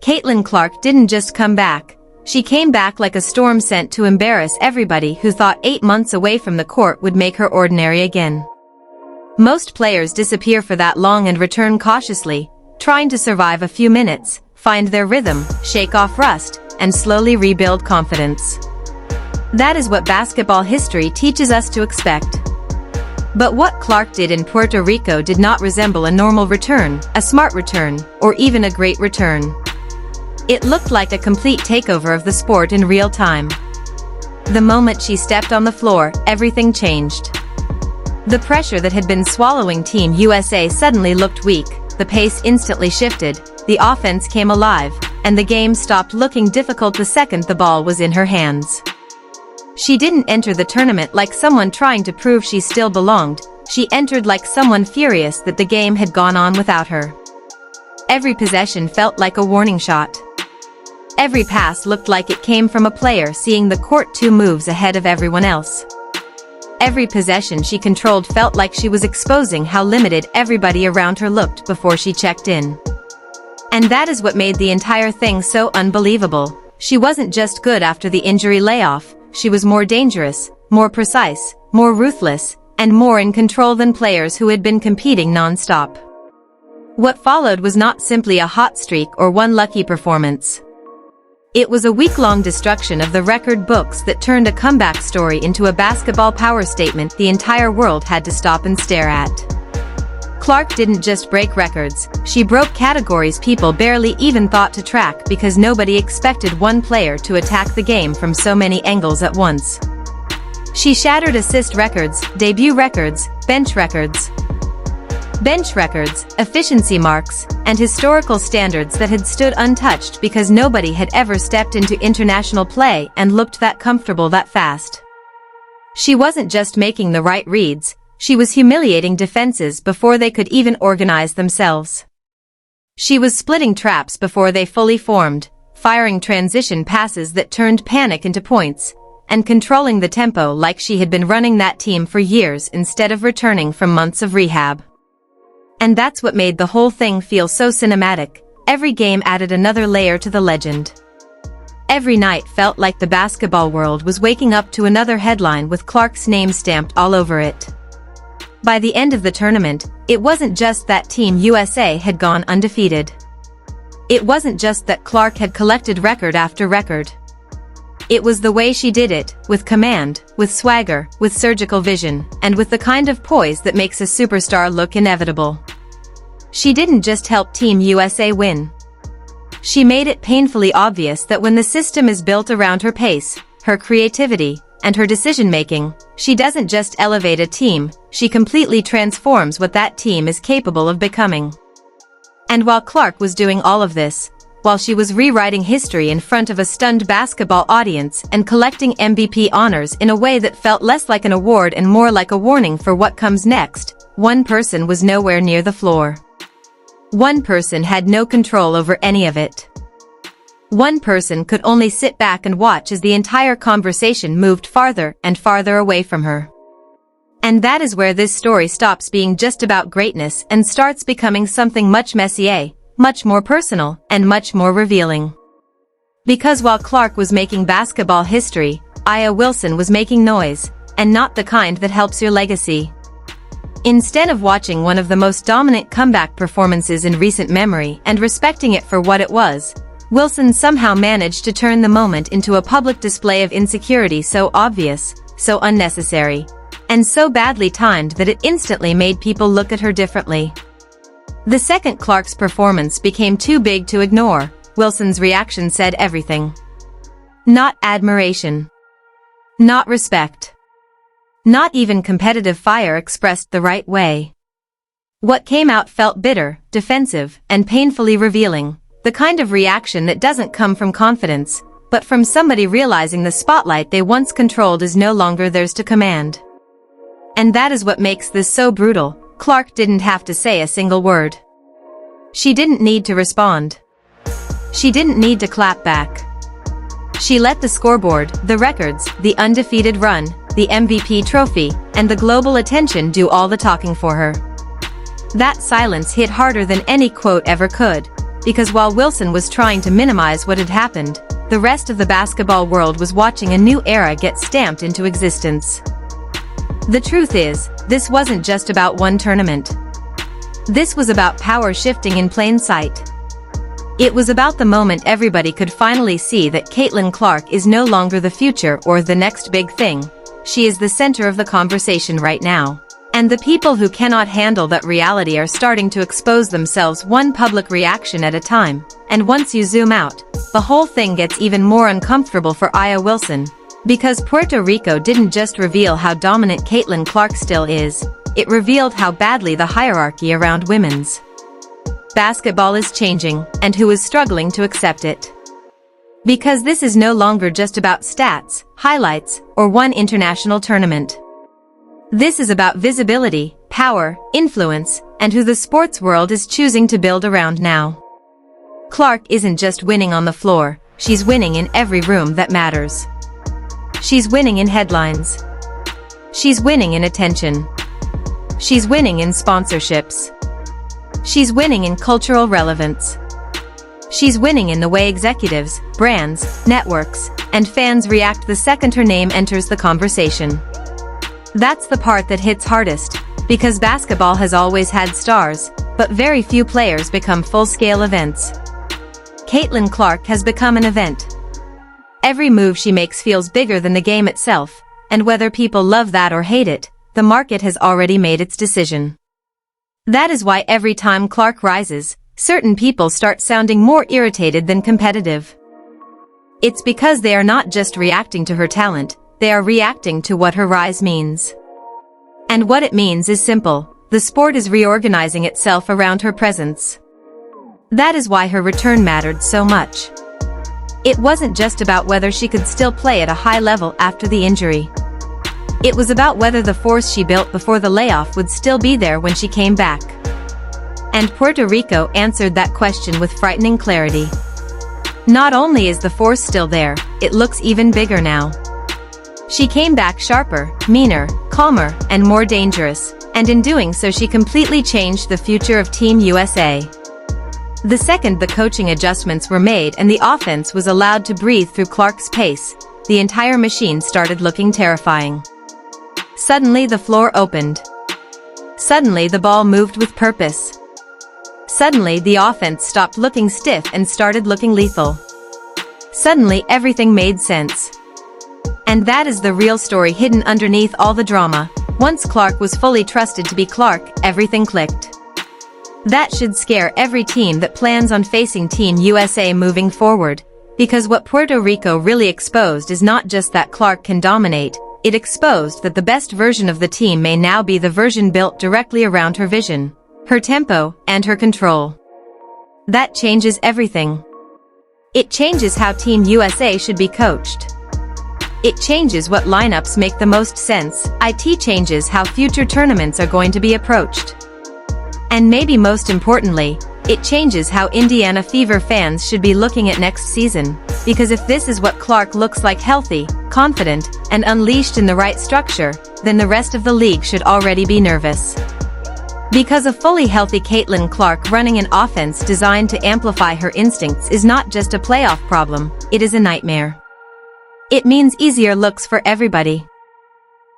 Caitlin Clark didn't just come back. She came back like a storm sent to embarrass everybody who thought 8 months away from the court would make her ordinary again. Most players disappear for that long and return cautiously, trying to survive a few minutes, find their rhythm, shake off rust, and slowly rebuild confidence. That is what basketball history teaches us to expect. But what Clark did in Puerto Rico did not resemble a normal return, a smart return, or even a great return. It looked like a complete takeover of the sport in real time. The moment she stepped on the floor, everything changed. The pressure that had been swallowing Team USA suddenly looked weak, the pace instantly shifted, the offense came alive, and the game stopped looking difficult the second the ball was in her hands. She didn't enter the tournament like someone trying to prove she still belonged, she entered like someone furious that the game had gone on without her. Every possession felt like a warning shot. Every pass looked like it came from a player seeing the court 2 moves ahead of everyone else. Every possession she controlled felt like she was exposing how limited everybody around her looked before she checked in. And that is what made the entire thing so unbelievable. She wasn't just good after the injury layoff, she was more dangerous, more precise, more ruthless, and more in control than players who had been competing non-stop. What followed was not simply a hot streak or one lucky performance. It was a week-long destruction of the record books that turned a comeback story into a basketball power statement the entire world had to stop and stare at. Clark didn't just break records, she broke categories people barely even thought to track because nobody expected one player to attack the game from so many angles at once. She shattered assist records, debut records, bench records, efficiency marks, and historical standards that had stood untouched because nobody had ever stepped into international play and looked that comfortable that fast. She wasn't just making the right reads, she was humiliating defenses before they could even organize themselves. She was splitting traps before they fully formed, firing transition passes that turned panic into points, and controlling the tempo like she had been running that team for years instead of returning from months of rehab. And that's what made the whole thing feel so cinematic. Every game added another layer to the legend. Every night felt like the basketball world was waking up to another headline with Clark's name stamped all over it. By the end of the tournament, it wasn't just that Team USA had gone undefeated. It wasn't just that Clark had collected record after record. It was the way she did it, with command, with swagger, with surgical vision, and with the kind of poise that makes a superstar look inevitable. She didn't just help Team USA win. She made it painfully obvious that when the system is built around her pace, her creativity, and her decision-making, she doesn't just elevate a team, she completely transforms what that team is capable of becoming. And while Clark was doing all of this, while she was rewriting history in front of a stunned basketball audience and collecting MVP honors in a way that felt less like an award and more like a warning for what comes next, one person was nowhere near the floor. One person had no control over any of it. One person could only sit back and watch as the entire conversation moved farther and farther away from her. And that is where this story stops being just about greatness and starts becoming something much messier, much more personal, and much more revealing. Because while Clark was making basketball history, Aya Wilson was making noise, and not the kind that helps your legacy. Instead of watching one of the most dominant comeback performances in recent memory and respecting it for what it was, Wilson somehow managed to turn the moment into a public display of insecurity so obvious, so unnecessary, and so badly timed that it instantly made people look at her differently. The second Clark's performance became too big to ignore, Wilson's reaction said everything. Not admiration. Not respect. Not even competitive fire expressed the right way. What came out felt bitter, defensive, and painfully revealing, the kind of reaction that doesn't come from confidence, but from somebody realizing the spotlight they once controlled is no longer theirs to command. And that is what makes this so brutal. Clark didn't have to say a single word. She didn't need to respond. She didn't need to clap back. She let the scoreboard, the records, the undefeated run, the MVP trophy, and the global attention do all the talking for her. That silence hit harder than any quote ever could, because while Wilson was trying to minimize what had happened, the rest of the basketball world was watching a new era get stamped into existence. The truth is, this wasn't just about one tournament. This was about power shifting in plain sight. It was about the moment everybody could finally see that Caitlin Clark is no longer the future or the next big thing. She is the center of the conversation right now. And the people who cannot handle that reality are starting to expose themselves one public reaction at a time. And once you zoom out, the whole thing gets even more uncomfortable for Aya Wilson. Because Puerto Rico didn't just reveal how dominant Caitlin Clark still is, it revealed how badly the hierarchy around women's basketball is changing, and who is struggling to accept it. Because this is no longer just about stats, highlights, or one international tournament. This is about visibility, power, influence, and who the sports world is choosing to build around now. Clark isn't just winning on the floor, she's winning in every room that matters. She's winning in headlines. She's winning in attention. She's winning in sponsorships. She's winning in cultural relevance. She's winning in the way executives, brands, networks, and fans react the second her name enters the conversation. That's the part that hits hardest, because basketball has always had stars, but very few players become full-scale events. Caitlin Clark has become an event. Every move she makes feels bigger than the game itself, and whether people love that or hate it, the market has already made its decision. That is why every time Clark rises, certain people start sounding more irritated than competitive. It's because they are not just reacting to her talent, they are reacting to what her rise means. And what it means is simple: the sport is reorganizing itself around her presence. That is why her return mattered so much. It wasn't just about whether she could still play at a high level after the injury. It was about whether the force she built before the layoff would still be there when she came back. And Puerto Rico answered that question with frightening clarity. Not only is the force still there, it looks even bigger now. She came back sharper, meaner, calmer, and more dangerous, and in doing so she completely changed the future of Team USA. The second the coaching adjustments were made and the offense was allowed to breathe through Clark's pace, the entire machine started looking terrifying. Suddenly the floor opened. Suddenly the ball moved with purpose. Suddenly the offense stopped looking stiff and started looking lethal. Suddenly everything made sense. And that is the real story hidden underneath all the drama. Once Clark was fully trusted to be Clark, everything clicked. That should scare every team that plans on facing Team USA moving forward, because what Puerto Rico really exposed is not just that Clark can dominate, it exposed that the best version of the team may now be the version built directly around her vision, her tempo, and her control. That changes everything. It changes how Team USA should be coached. It changes what lineups make the most sense. It changes how future tournaments are going to be approached. And maybe most importantly, it changes how Indiana Fever fans should be looking at next season, because if this is what Clark looks like, healthy, confident, and unleashed in the right structure, then the rest of the league should already be nervous. Because a fully healthy Caitlin Clark running an offense designed to amplify her instincts is not just a playoff problem, it is a nightmare. It means easier looks for everybody.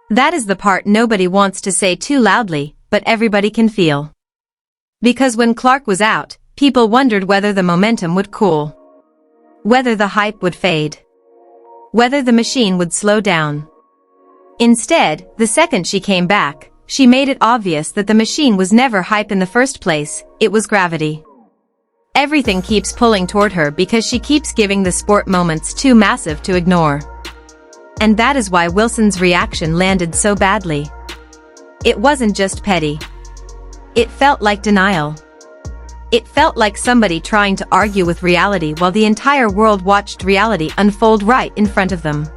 That is the part nobody wants to say too loudly, but everybody can feel. Because when Clark was out, people wondered whether the momentum would cool. Whether the hype would fade. Whether the machine would slow down. Instead, the second she came back, she made it obvious that the machine was never hype in the first place, it was gravity. Everything keeps pulling toward her because she keeps giving the sport moments too massive to ignore. And that is why Wilson's reaction landed so badly. It wasn't just petty. It felt like denial. It felt like somebody trying to argue with reality while the entire world watched reality unfold right in front of them.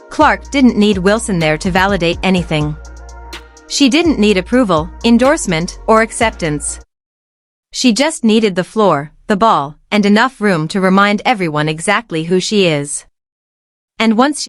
Clark didn't need Wilson there to validate anything. She didn't need approval, endorsement, or acceptance. She just needed the floor, the ball, and enough room to remind everyone exactly who she is. And once